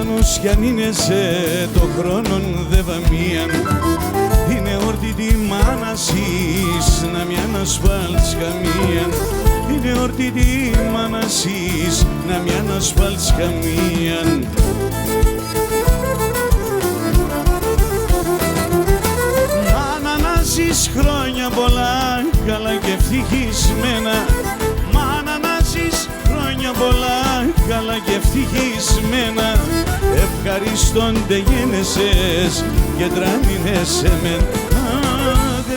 ουρανός κι αν είναι σε το χρόνον δε βαμίαν. Είναι όρτι τη μάνασης να μη ανασφάλτς καμίαν. Είναι όρτι τη μάνασης να μη ανασφάλτς καμίαν. Μάνα να ζεις χρόνια πολλά καλά και ευτυχισμένα. Μάνα να ζεις χρόνια πολλά καλά και ευτυχισμένα. Ευχαριστώνται γένεσες και τράνινες σε μεν.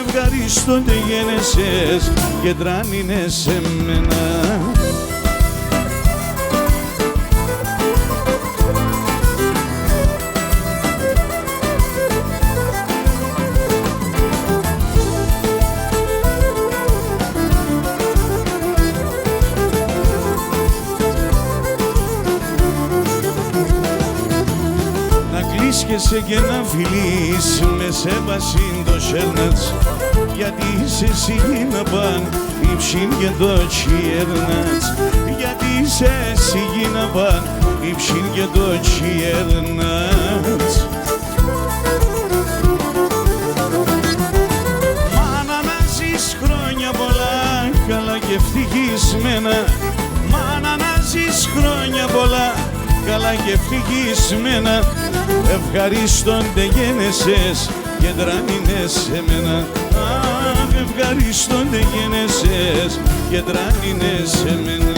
Ευχαριστώνται γένεσες και τράνινες σε μένα. Και να φιλείς με σέβασιν το σέρνατς, γιατί είσαι εσύ να παν υψήν και το τσιέρνατς. Γιατί είσαι εσύ να παν υψήν και το τσιέρνατς. Μάνα να ζεις χρόνια πολλά καλά και ευτυχισμένα. Μάνα να ζεις χρόνια πολλά καλά και ευτυχισμένα. Ευχαριστώνται γένεσες και τράνινες σε μένα. Ευχαριστώνται γένεσες και τράνινες σε μένα.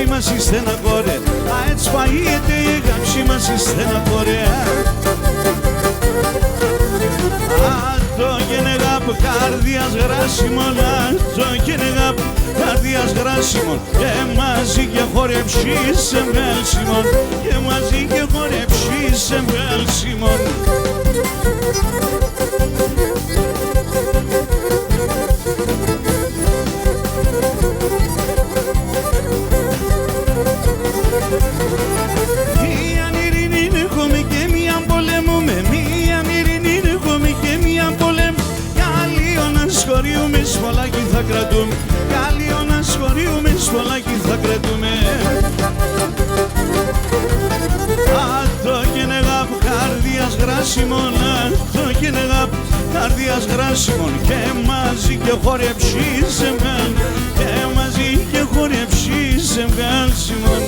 Μας η στεναχώρια, έτσι παγιέται η γάμψη μας η στεναχώρια. Άτο και νεγάπ καρδιάς γράσιμον, άτο και νεγάπ καρδιάς γράσιμον. Και μαζί και χορεψείς σε βγάλσιμον, και μαζί και χορεψείς σε βγάλσιμον. Μία ειρήνη έχουμε και μία πολεμούμε. Μία ειρήνη έχουμε και μία πολεμούμε. Κι άλλοι να σχολιούμε σφολάκι θα κρατούμε. Κι άλλοι να σχολιούμε σφολάκι θα κρατούμε. Άτο και νεγάπ καρδιάς γράσιμον, άτο και νεγάπ καρδιάς γράσιμον. Και μαζί και χορεψείς σε βγάλ, και μαζί και χορεψείς σε βγάλσιμον.